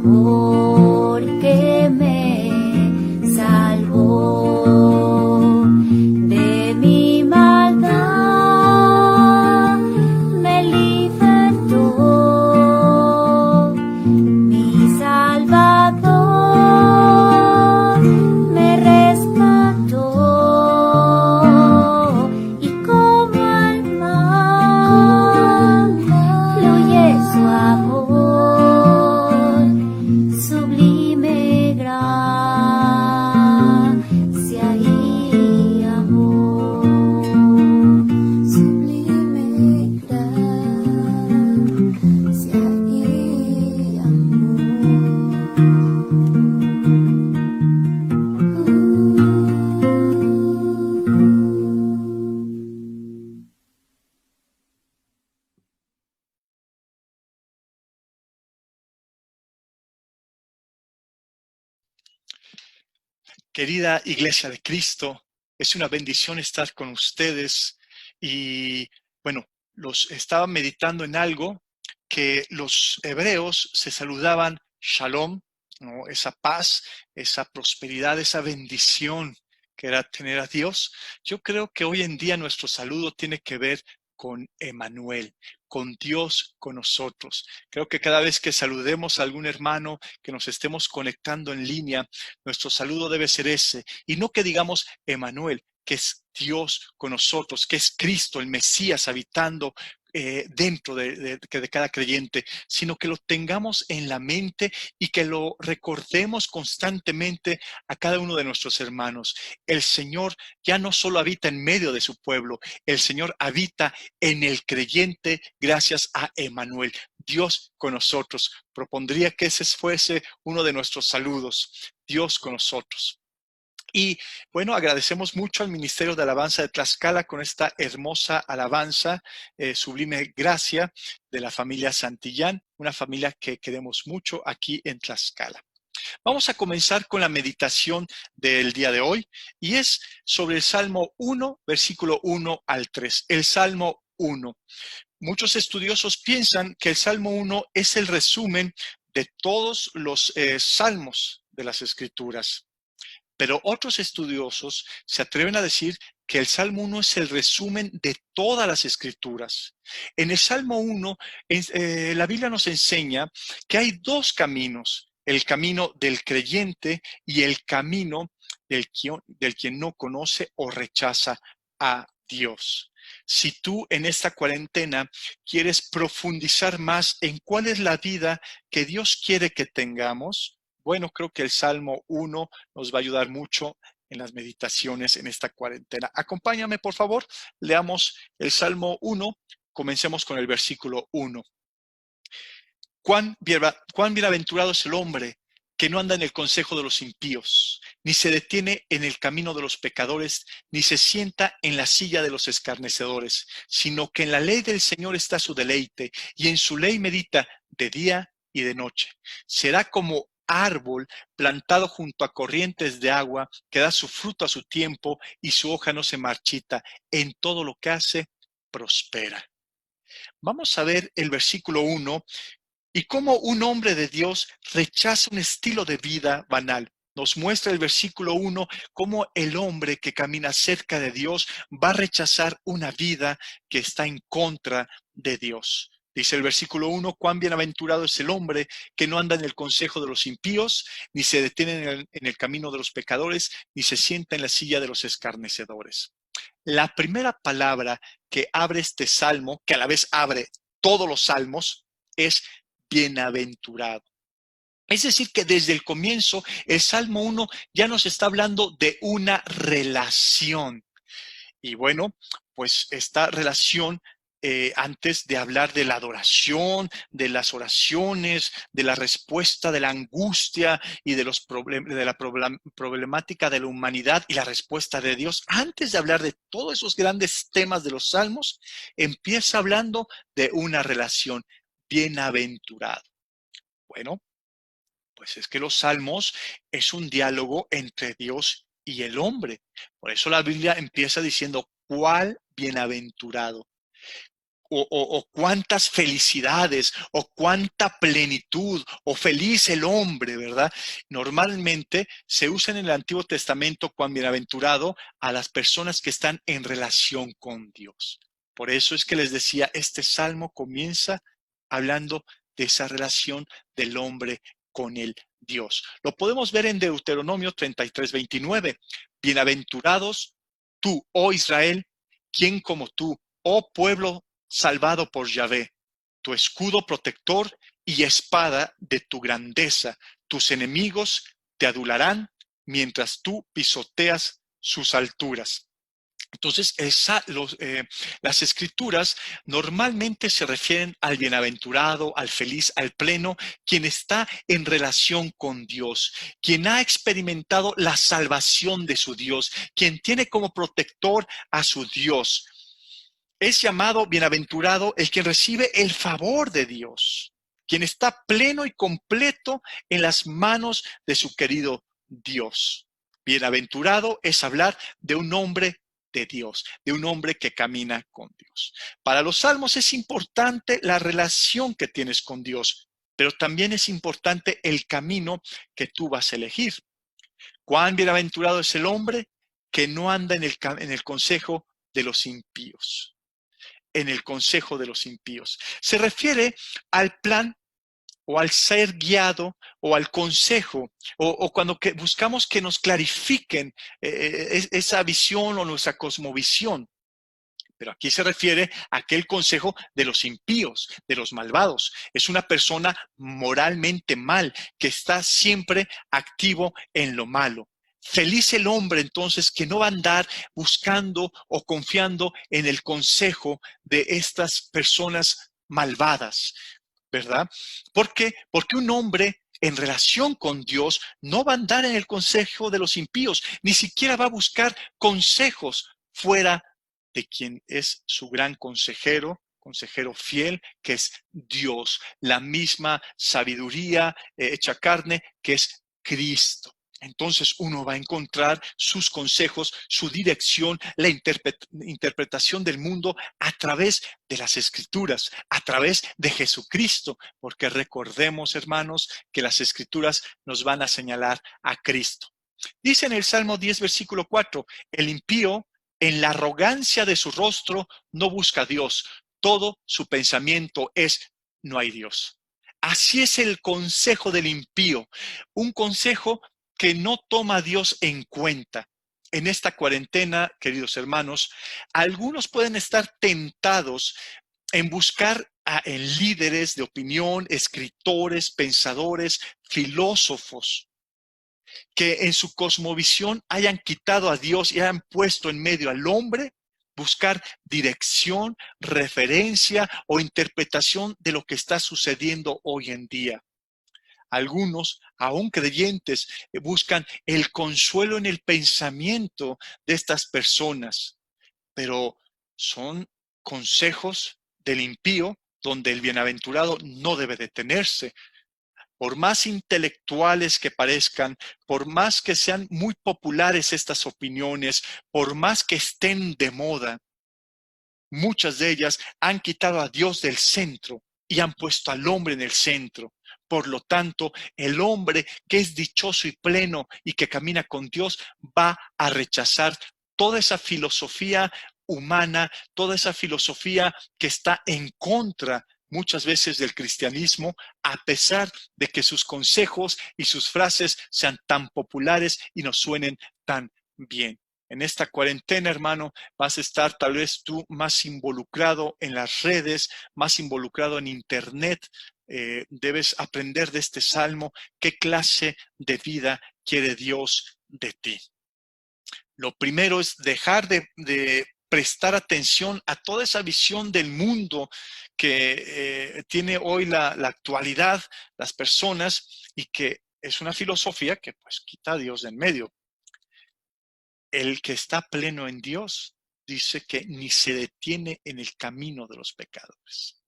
porque me salvó de mi maldad, me libertó, mi Salvador me rescató, y como al mar fluye su amor, sublime gracia y amor, sublime gracia y amor. Querida Iglesia de Cristo, es una bendición estar con ustedes y bueno, estaba meditando en algo que los hebreos se saludaban Shalom, ¿no? Esa paz, esa prosperidad, esa bendición que era tener a Dios. Yo creo que hoy en día nuestro saludo tiene que ver con Emmanuel, con Dios con nosotros. Creo que cada vez que saludemos a algún hermano, que nos estemos conectando en línea, nuestro saludo debe ser ese, y no que digamos Emmanuel, que es Dios con nosotros, que es Cristo, el Mesías habitando dentro de cada creyente, sino que lo tengamos en la mente y que lo recordemos constantemente a cada uno de nuestros hermanos. El Señor ya no solo habita en medio de su pueblo, el Señor habita en el creyente gracias a Emmanuel, Dios con nosotros. Propondría que ese fuese uno de nuestros saludos, Dios con nosotros. Y bueno, agradecemos mucho al Ministerio de Alabanza de Tlaxcala con esta hermosa alabanza, Sublime Gracia, de la familia Santillán, una familia que queremos mucho aquí en Tlaxcala. Vamos a comenzar con la meditación del día de hoy y es sobre el Salmo 1, versículo 1 al 3. El Salmo 1. Muchos estudiosos piensan que el Salmo 1 es el resumen de todos los salmos de las Escrituras. Pero otros estudiosos se atreven a decir que el Salmo 1 es el resumen de todas las Escrituras. En el Salmo 1, la Biblia nos enseña que hay dos caminos, el camino del creyente y el camino del quien no conoce o rechaza a Dios. Si tú en esta cuarentena quieres profundizar más en cuál es la vida que Dios quiere que tengamos, bueno, creo que el Salmo 1 nos va a ayudar mucho en las meditaciones en esta cuarentena. Acompáñame, por favor, leamos el Salmo 1, comencemos con el versículo 1. Cuán bienaventurado es el hombre que no anda en el consejo de los impíos, ni se detiene en el camino de los pecadores, ni se sienta en la silla de los escarnecedores, sino que en la ley del Señor está su deleite, y en su ley medita de día y de noche. Será como árbol plantado junto a corrientes de agua, que da su fruto a su tiempo y su hoja no se marchita. En todo lo que hace, prospera. Vamos a ver el versículo 1 y cómo un hombre de Dios rechaza un estilo de vida banal. Nos muestra el versículo 1 cómo el hombre que camina cerca de Dios va a rechazar una vida que está en contra de Dios. Dice el versículo 1, cuán bienaventurado es el hombre que no anda en el consejo de los impíos, ni se detiene en el camino de los pecadores, ni se sienta en la silla de los escarnecedores. La primera palabra que abre este salmo, que a la vez abre todos los salmos, es bienaventurado. Es decir, que desde el comienzo el Salmo 1 ya nos está hablando de una relación. Y bueno, pues esta relación, antes de hablar de la adoración, de las oraciones, de la respuesta, de la angustia y de la problemática de la humanidad y la respuesta de Dios, antes de hablar de todos esos grandes temas de los salmos, empieza hablando de una relación. Bienaventurado. Bueno, pues es que los salmos es un diálogo entre Dios y el hombre. Por eso la Biblia empieza diciendo, ¿cuál bienaventurado? o cuántas felicidades, o cuánta plenitud, o feliz el hombre, ¿verdad? Normalmente se usa en el Antiguo Testamento cuando bienaventurado a las personas que están en relación con Dios. Por eso es que les decía, este salmo comienza hablando de esa relación del hombre con el Dios. Lo podemos ver en Deuteronomio 33:29. Bienaventurados tú, oh Israel, ¿quién como tú, oh pueblo salvado por Yahvé, tu escudo protector y espada de tu grandeza? Tus enemigos te adularán mientras tú pisoteas sus alturas. Entonces, las escrituras normalmente se refieren al bienaventurado, al feliz, al pleno, quien está en relación con Dios, quien ha experimentado la salvación de su Dios, quien tiene como protector a su Dios. Es llamado bienaventurado el quien recibe el favor de Dios, quien está pleno y completo en las manos de su querido Dios. Bienaventurado es hablar de un hombre de Dios, de un hombre que camina con Dios. Para los salmos es importante la relación que tienes con Dios, pero también es importante el camino que tú vas a elegir. Cuán bienaventurado es el hombre que no anda en el consejo de los impíos. En el consejo de los impíos. Se refiere al plan o al ser guiado o al consejo o cuando buscamos que nos clarifiquen esa visión o nuestra cosmovisión. Pero aquí se refiere a aquel consejo de los impíos, de los malvados. Es una persona moralmente mal, que está siempre activo en lo malo. Feliz el hombre entonces que no va a andar buscando o confiando en el consejo de estas personas malvadas, ¿verdad? ¿Por qué? Porque un hombre en relación con Dios no va a andar en el consejo de los impíos, ni siquiera va a buscar consejos fuera de quien es su gran consejero, consejero fiel, que es Dios, la misma sabiduría hecha carne, que es Cristo. Entonces uno va a encontrar sus consejos, su dirección, la interpretación del mundo a través de las Escrituras, a través de Jesucristo, porque recordemos, hermanos, que las Escrituras nos van a señalar a Cristo. Dice en el Salmo 10, versículo 4, el impío en la arrogancia de su rostro no busca a Dios, todo su pensamiento es no hay Dios. Así es el consejo del impío, un consejo que no toma a Dios en cuenta. En esta cuarentena, queridos hermanos, algunos pueden estar tentados en buscar en líderes de opinión, escritores, pensadores, filósofos, que en su cosmovisión hayan quitado a Dios y hayan puesto en medio al hombre, buscar dirección, referencia o interpretación de lo que está sucediendo hoy en día. Algunos, aún creyentes, buscan el consuelo en el pensamiento de estas personas, pero son consejos del impío donde el bienaventurado no debe detenerse. Por más intelectuales que parezcan, por más que sean muy populares estas opiniones, por más que estén de moda, muchas de ellas han quitado a Dios del centro y han puesto al hombre en el centro. Por lo tanto, el hombre que es dichoso y pleno y que camina con Dios va a rechazar toda esa filosofía humana, toda esa filosofía que está en contra muchas veces del cristianismo, a pesar de que sus consejos y sus frases sean tan populares y nos suenen tan bien. En esta cuarentena, hermano, vas a estar tal vez tú más involucrado en las redes, más involucrado en internet. Debes aprender de este salmo qué clase de vida quiere Dios de ti. Lo primero es dejar de prestar atención a toda esa visión del mundo que tiene hoy la actualidad, las personas, y que es una filosofía que pues quita a Dios de en medio. El que está pleno en Dios dice que ni se detiene en el camino de los pecadores,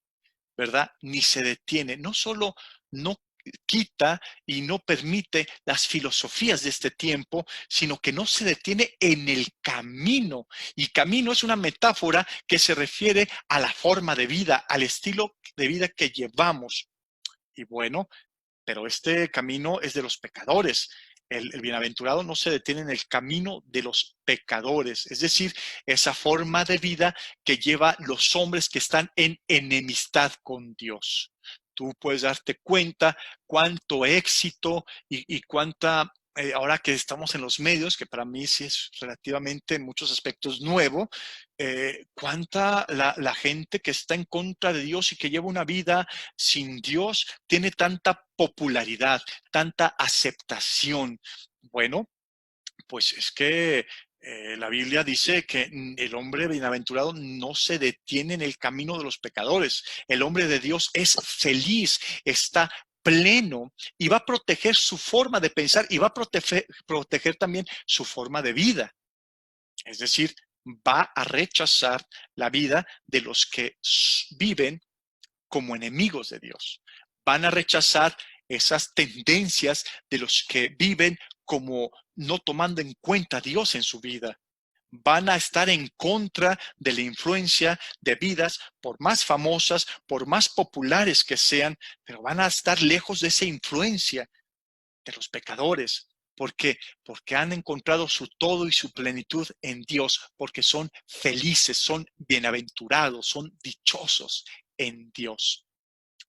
¿verdad? Ni se detiene, no solo no quita y no permite las filosofías de este tiempo, sino que no se detiene en el camino. Y camino es una metáfora que se refiere a la forma de vida, al estilo de vida que llevamos. Y bueno, pero este camino es de los pecadores. El bienaventurado no se detiene en el camino de los pecadores, es decir, esa forma de vida que lleva los hombres que están en enemistad con Dios. Tú puedes darte cuenta cuánto éxito y cuánta, ahora que estamos en los medios, que para mí sí es relativamente en muchos aspectos nuevo, cuánta la gente que está en contra de Dios y que lleva una vida sin Dios tiene tanta popularidad, tanta aceptación. Bueno, pues es que la Biblia dice que el hombre bienaventurado no se detiene en el camino de los pecadores. El hombre de Dios es feliz, está pleno y va a proteger su forma de pensar y va a proteger también su forma de vida. Es decir, va a rechazar la vida de los que viven como enemigos de Dios. Van a rechazar esas tendencias de los que viven como no tomando en cuenta a Dios en su vida. Van a estar en contra de la influencia de vidas, por más famosas, por más populares que sean, pero van a estar lejos de esa influencia de los pecadores. ¿Por qué? Porque han encontrado su todo y su plenitud en Dios, porque son felices, son bienaventurados, son dichosos en Dios.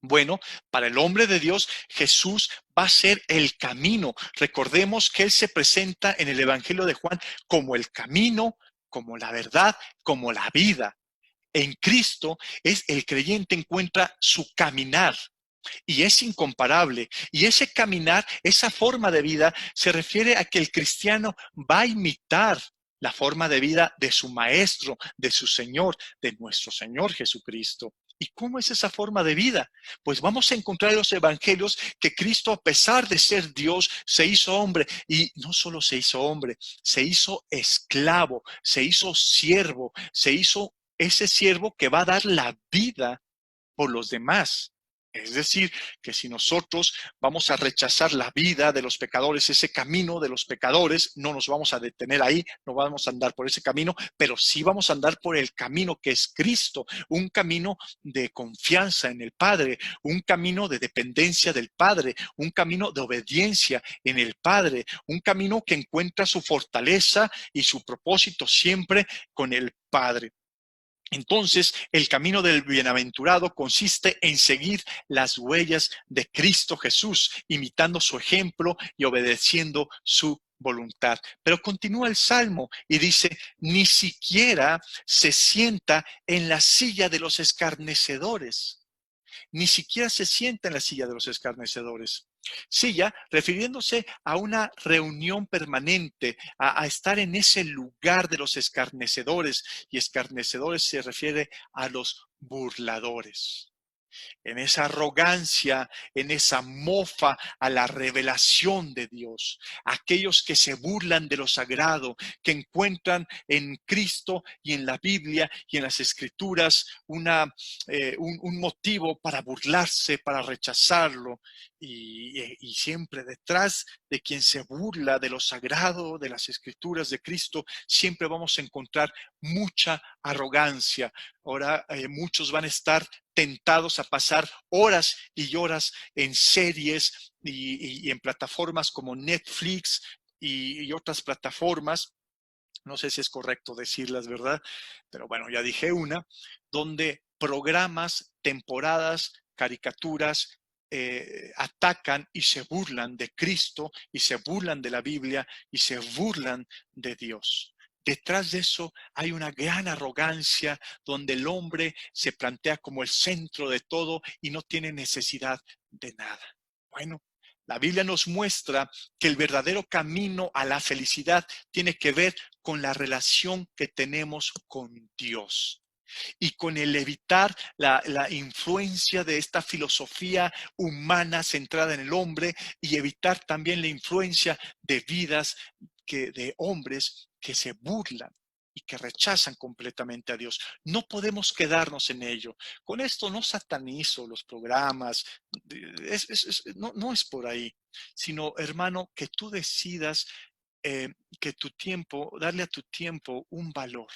Bueno, para el hombre de Dios, Jesús va a ser el camino. Recordemos que Él se presenta en el Evangelio de Juan como el camino, como la verdad, como la vida. En Cristo es el creyente encuentra su caminar y es incomparable. Y ese caminar, esa forma de vida, se refiere a que el cristiano va a imitar la forma de vida de su maestro, de su Señor, de nuestro Señor Jesucristo. ¿Y cómo es esa forma de vida? Pues vamos a encontrar en los evangelios que Cristo, a pesar de ser Dios, se hizo hombre. Y no solo se hizo hombre, se hizo esclavo, se hizo siervo, se hizo ese siervo que va a dar la vida por los demás. Es decir, que si nosotros vamos a rechazar la vida de los pecadores, ese camino de los pecadores, no nos vamos a detener ahí, no vamos a andar por ese camino, pero sí vamos a andar por el camino que es Cristo, un camino de confianza en el Padre, un camino de dependencia del Padre, un camino de obediencia en el Padre, un camino que encuentra su fortaleza y su propósito siempre con el Padre. Entonces, el camino del bienaventurado consiste en seguir las huellas de Cristo Jesús, imitando su ejemplo y obedeciendo su voluntad. Pero continúa el Salmo y dice, ni siquiera se sienta en la silla de los escarnecedores. Ni siquiera se sienta en la silla de los escarnecedores. Silla, refiriéndose a una reunión permanente, a estar en ese lugar de los escarnecedores, y escarnecedores se refiere a los burladores. En esa arrogancia, en esa mofa a la revelación de Dios. Aquellos que se burlan de lo sagrado, que encuentran en Cristo y en la Biblia y en las Escrituras un motivo para burlarse, para rechazarlo. Y siempre detrás de quien se burla de lo sagrado, de las Escrituras de Cristo, siempre vamos a encontrar mucha arrogancia. Ahora muchos van a estar tentados a pasar horas y horas en series y en plataformas como Netflix y otras plataformas. No sé si es correcto decirlas, ¿verdad? Pero bueno, ya dije una, donde programas, temporadas, caricaturas, atacan y se burlan de Cristo y se burlan de la Biblia y se burlan de Dios. Detrás de eso hay una gran arrogancia donde el hombre se plantea como el centro de todo y no tiene necesidad de nada. Bueno, la Biblia nos muestra que el verdadero camino a la felicidad tiene que ver con la relación que tenemos con Dios y con el evitar la influencia de esta filosofía humana centrada en el hombre y evitar también la influencia de vidas de hombres que se burlan. y que rechazan completamente a Dios. No podemos quedarnos en ello. Con esto no satanizo los programas, no es por ahí, sino, hermano, que tú decidas eh, que tu tiempo, darle a tu tiempo un valor.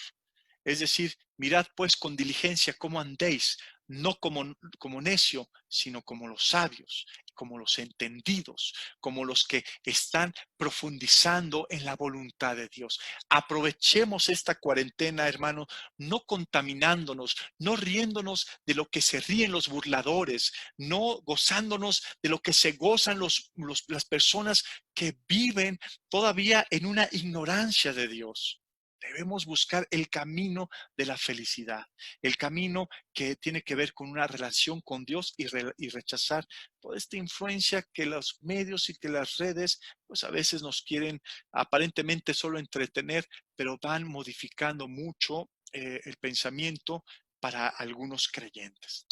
Es decir, mirad pues con diligencia cómo andéis, no como necio, sino como los sabios, como los entendidos, como los que están profundizando en la voluntad de Dios. Aprovechemos esta cuarentena, hermano, no contaminándonos, no riéndonos de lo que se ríen los burladores, no gozándonos de lo que se gozan las personas que viven todavía en una ignorancia de Dios. Debemos buscar el camino de la felicidad, el camino que tiene que ver con una relación con Dios y rechazar toda esta influencia que los medios y que las redes, pues a veces nos quieren aparentemente solo entretener, pero van modificando mucho el pensamiento para algunos creyentes.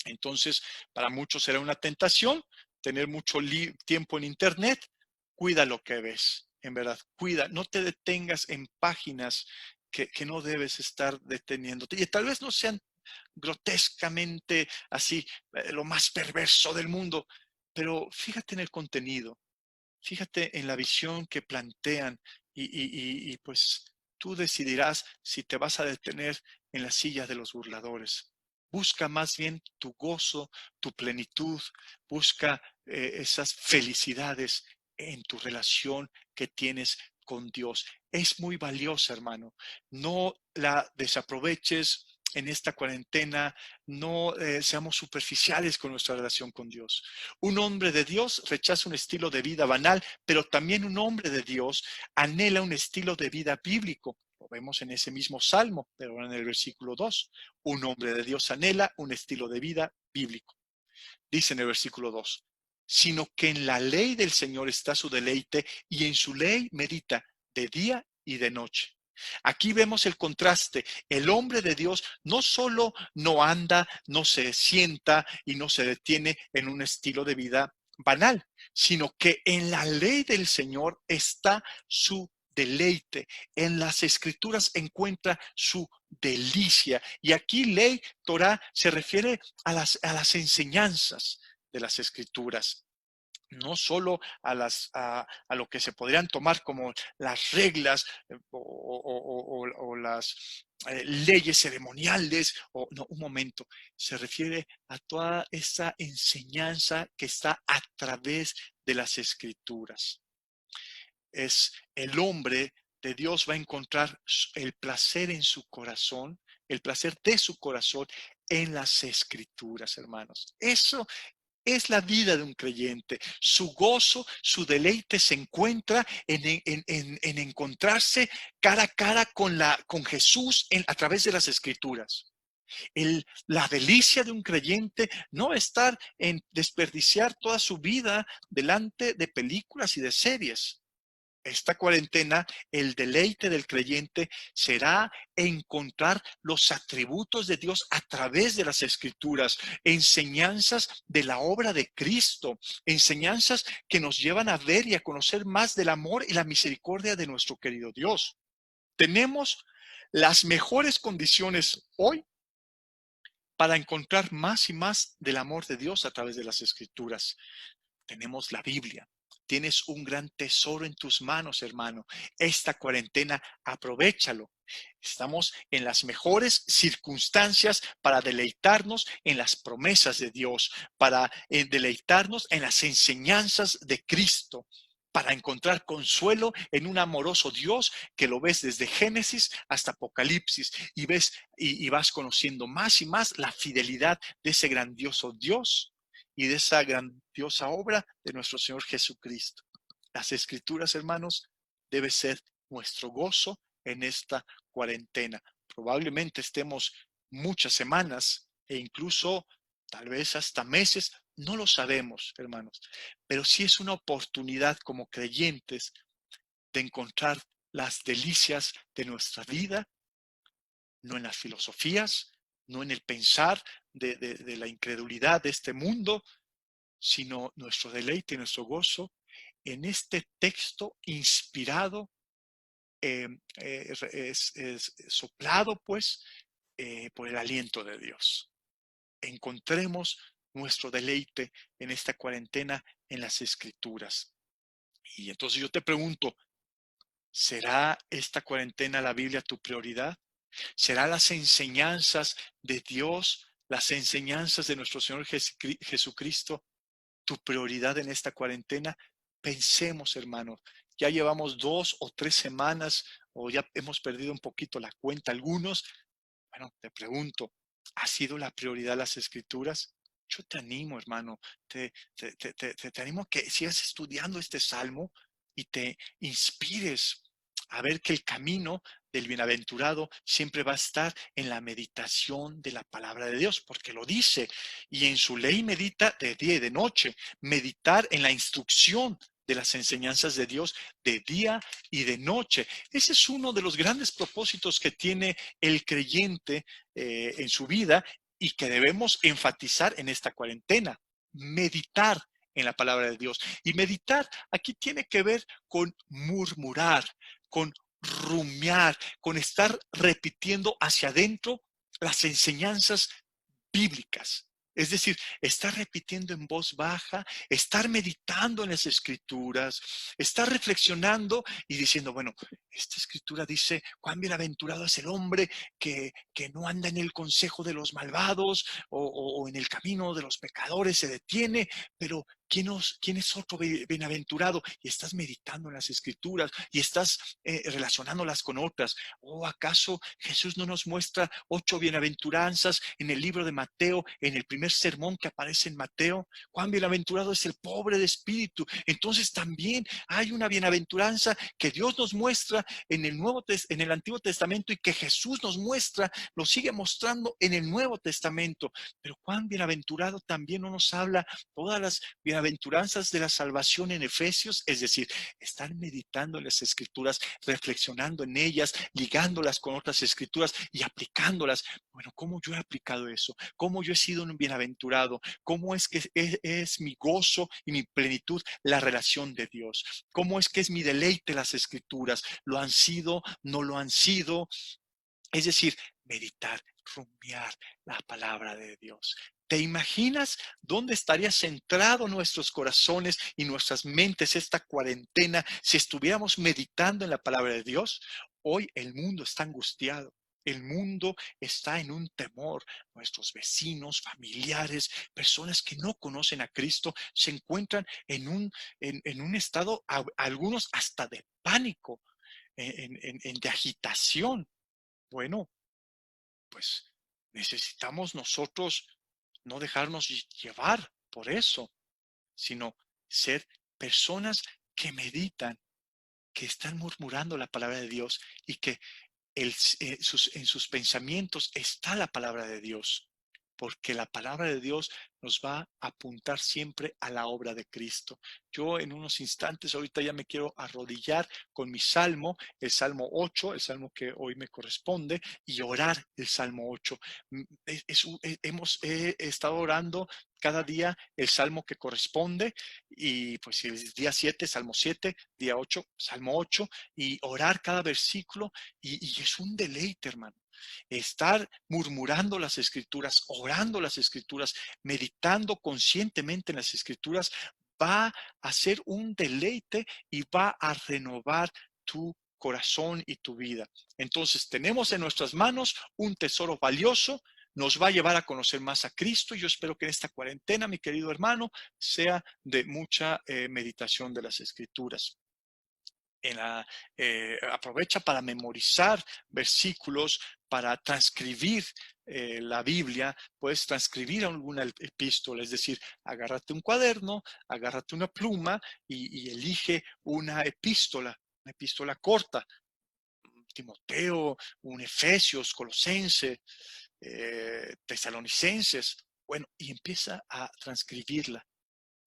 Entonces, para muchos será una tentación tener mucho tiempo en Internet. Cuida lo que ves, en verdad, cuida. No te detengas en páginas que no debes estar deteniéndote. Y tal vez no sean grotescamente así, lo más perverso del mundo, pero fíjate en el contenido, fíjate en la visión que plantean y pues tú decidirás si te vas a detener en la silla de los burladores. Busca más bien tu gozo, tu plenitud, busca esas felicidades en tu relación que tienes con Dios. Es muy valiosa, hermano. No la desaproveches en esta cuarentena, no seamos superficiales con nuestra relación con Dios. Un hombre de Dios rechaza un estilo de vida banal, pero también un hombre de Dios anhela un estilo de vida bíblico. Lo vemos en ese mismo salmo, pero ahora en el versículo 2. Un hombre de Dios anhela un estilo de vida bíblico. Dice en el versículo 2, sino que en la ley del Señor está su deleite y en su ley medita de día y de noche. Aquí vemos el contraste. El hombre de Dios no solo no anda, no se sienta y no se detiene en un estilo de vida banal, sino que en la ley del Señor está su deleite. En las escrituras encuentra su delicia. Y aquí ley, Torah, se refiere a las enseñanzas de las escrituras, no solo a lo que se podrían tomar como las reglas o las leyes ceremoniales, no, un momento, se refiere a toda esa enseñanza que está a través de las escrituras. Es el hombre de Dios va a encontrar el placer en su corazón, el placer de su corazón en las escrituras, hermanos. Eso es la vida de un creyente. Su gozo, su deleite se encuentra en encontrarse cara a cara con Jesús a través de las escrituras. La delicia de un creyente no estar en desperdiciar toda su vida delante de películas y de series. Esta cuarentena, el deleite del creyente será encontrar los atributos de Dios a través de las escrituras, enseñanzas de la obra de Cristo, enseñanzas que nos llevan a ver y a conocer más del amor y la misericordia de nuestro querido Dios. Tenemos las mejores condiciones hoy para encontrar más y más del amor de Dios a través de las escrituras. Tenemos la Biblia. Tienes un gran tesoro en tus manos, hermano. Esta cuarentena, aprovéchalo. Estamos en las mejores circunstancias para deleitarnos en las promesas de Dios, para deleitarnos en las enseñanzas de Cristo, para encontrar consuelo en un amoroso Dios que lo ves desde Génesis hasta Apocalipsis y ves y vas conociendo más y más la fidelidad de ese grandioso Dios y de esa grandiosa obra de nuestro Señor Jesucristo. Las escrituras, hermanos, debe ser nuestro gozo en esta cuarentena. Probablemente estemos muchas semanas e incluso tal vez hasta meses, no lo sabemos, hermanos, pero sí es una oportunidad como creyentes de encontrar las delicias de nuestra vida, no en las filosofías, no en el pensar de la incredulidad de este mundo, sino nuestro deleite y nuestro gozo en este texto inspirado es soplado, pues, por el aliento de Dios. Encontremos nuestro deleite en esta cuarentena en las Escrituras. Y entonces yo te pregunto, ¿será esta cuarentena la Biblia tu prioridad? ¿Será las enseñanzas de Dios, las enseñanzas de nuestro Señor Jesucristo tu prioridad en esta cuarentena? Pensemos, hermanos, ya llevamos 2 o 3 semanas o ya hemos perdido un poquito la cuenta algunos. Bueno, te pregunto, ¿ha sido la prioridad las escrituras? Yo te animo, hermano, te animo a que sigas estudiando este salmo y te inspires a ver que el camino del bienaventurado siempre va a estar en la meditación de la palabra de Dios, porque lo dice, y en su ley medita de día y de noche, meditar en la instrucción de las enseñanzas de Dios de día y de noche. Ese es uno de los grandes propósitos que tiene el creyente en su vida y que debemos enfatizar en esta cuarentena, meditar en la palabra de Dios. Y meditar aquí tiene que ver con murmurar, con rumiar, con estar repitiendo hacia adentro las enseñanzas bíblicas. Es decir, estar repitiendo en voz baja, estar meditando en las escrituras, estar reflexionando y diciendo, bueno, esta escritura dice, cuán bienaventurado es el hombre que no anda en el consejo de los malvados o en el camino de los pecadores se detiene, pero ¿quién es otro bienaventurado? Y estás meditando en las escrituras y estás relacionándolas con otras. ¿O acaso Jesús no nos muestra 8 bienaventuranzas en el libro de Mateo, en el primer sermón que aparece en Mateo? Cuán bienaventurado es el pobre de espíritu. Entonces también hay una bienaventuranza que Dios nos muestra en el Antiguo Testamento y que Jesús nos muestra, lo sigue mostrando en el Nuevo Testamento. Pero cuán bienaventurado también no nos habla todas las bienaventuranzas de la salvación en Efesios, es decir, estar meditando en las escrituras, reflexionando en ellas, ligándolas con otras escrituras y aplicándolas. Bueno, ¿cómo yo he aplicado eso? ¿Cómo yo he sido un bienaventurado? ¿Cómo es que es mi gozo y mi plenitud la relación de Dios? ¿Cómo es que es mi deleite las escrituras? ¿Lo han sido? ¿No lo han sido? Es decir, meditar, rumiar la palabra de Dios. ¿Te imaginas dónde estaría centrado nuestros corazones y nuestras mentes esta cuarentena si estuviéramos meditando en la palabra de Dios? Hoy el mundo está angustiado. El mundo está en un temor. Nuestros vecinos, familiares, personas que no conocen a Cristo se encuentran en un estado, algunos hasta de pánico, de agitación. Bueno, pues necesitamos nosotros no dejarnos llevar por eso, sino ser personas que meditan, que están murmurando la palabra de Dios y que en sus pensamientos está la palabra de Dios, porque la palabra de Dios nos va a apuntar siempre a la obra de Cristo. Yo en unos instantes, ahorita ya me quiero arrodillar con mi salmo, el Salmo 8, el salmo que hoy me corresponde, y orar el Salmo 8. He estado orando cada día el salmo que corresponde, y pues el día 7, Salmo 7, día 8, Salmo 8, y orar cada versículo, y es un deleite, hermano. Estar murmurando las escrituras, orando las escrituras, meditando conscientemente en las escrituras, va a ser un deleite y va a renovar tu corazón y tu vida. Entonces tenemos en nuestras manos un tesoro valioso, nos va a llevar a conocer más a Cristo. Yo espero que en esta cuarentena, mi querido hermano, sea de mucha meditación de las escrituras. Aprovecha para memorizar versículos, para transcribir la Biblia. Puedes transcribir alguna epístola, es decir, agárrate un cuaderno, agárrate una pluma y elige una epístola corta, Timoteo, un Efesios, Colosense, Tesalonicenses. Bueno, y empieza a transcribirla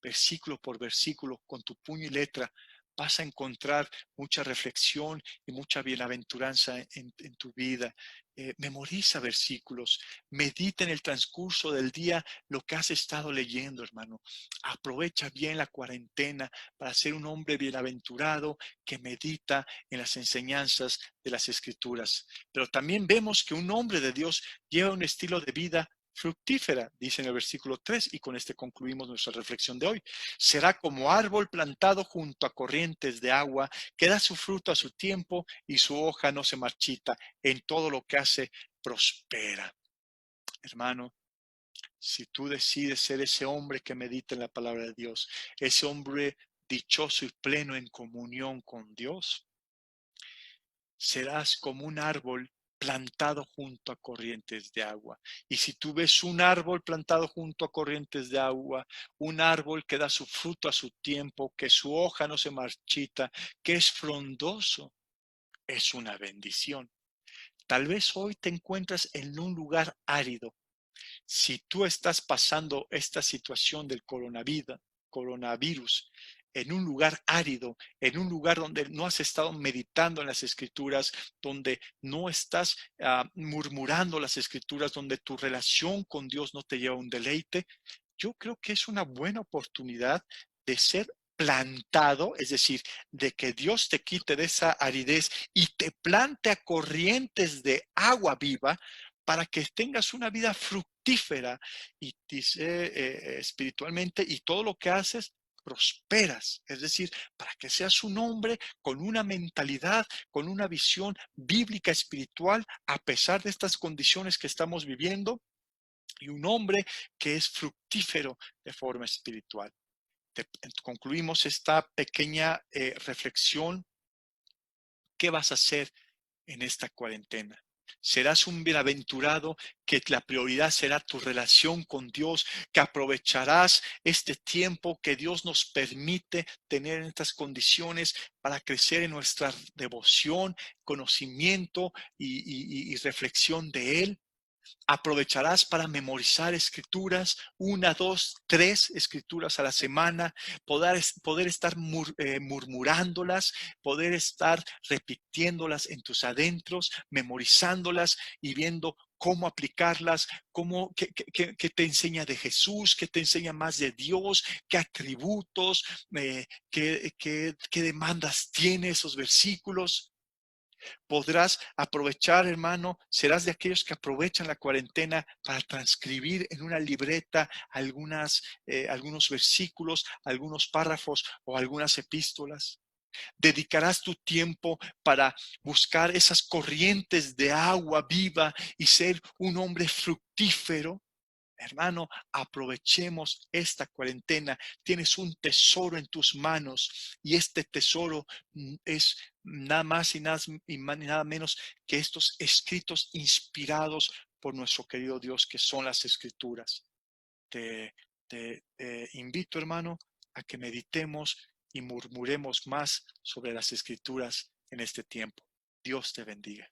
versículo por versículo con tu puño y letra vas a encontrar mucha reflexión y mucha bienaventuranza en tu vida. Memoriza versículos, medita en el transcurso del día lo que has estado leyendo, hermano. Aprovecha bien la cuarentena para ser un hombre bienaventurado que medita en las enseñanzas de las Escrituras. Pero también vemos que un hombre de Dios lleva un estilo de vida fructífera, dice en el versículo 3, y con este concluimos nuestra reflexión de hoy. Será como árbol plantado junto a corrientes de agua, que da su fruto a su tiempo y su hoja no se marchita. En todo lo que hace, prospera. Hermano, si tú decides ser ese hombre que medita en la palabra de Dios, ese hombre dichoso y pleno en comunión con Dios, serás como un árbol plantado junto a corrientes de agua. Y si tú ves un árbol plantado junto a corrientes de agua, un árbol que da su fruto a su tiempo, que su hoja no se marchita, que es frondoso, es una bendición. Tal vez hoy te encuentras en un lugar árido. Si tú estás pasando esta situación del coronavirus en un lugar árido, en un lugar donde no has estado meditando en las escrituras, donde no estás murmurando las escrituras, donde tu relación con Dios no te lleva a un deleite, yo creo que es una buena oportunidad de ser plantado, es decir, de que Dios te quite de esa aridez y te plante a corrientes de agua viva para que tengas una vida fructífera y dice, espiritualmente, y todo lo que haces prosperas, es decir, para que seas un hombre con una mentalidad, con una visión bíblica espiritual, a pesar de estas condiciones que estamos viviendo, y un hombre que es fructífero de forma espiritual. Concluimos esta pequeña reflexión. ¿Qué vas a hacer en esta cuarentena? Serás un bienaventurado, que la prioridad será tu relación con Dios, que aprovecharás este tiempo que Dios nos permite tener en estas condiciones para crecer en nuestra devoción, conocimiento y reflexión de Él. Aprovecharás para memorizar escrituras, 1, 2, 3 escrituras a la semana, poder estar murmurándolas, poder estar repitiéndolas en tus adentros, memorizándolas y viendo cómo aplicarlas, qué te enseña de Jesús, qué te enseña más de Dios, qué atributos, qué demandas tiene esos versículos. Podrás aprovechar, hermano, serás de aquellos que aprovechan la cuarentena para transcribir en una libreta algunos versículos, algunos párrafos o algunas epístolas. Dedicarás tu tiempo para buscar esas corrientes de agua viva y ser un hombre fructífero. Hermano, aprovechemos esta cuarentena. Tienes un tesoro en tus manos y este tesoro es nada más y nada menos que estos escritos inspirados por nuestro querido Dios, que son las escrituras. Te invito, hermano, a que meditemos y murmuremos más sobre las escrituras en este tiempo. Dios te bendiga.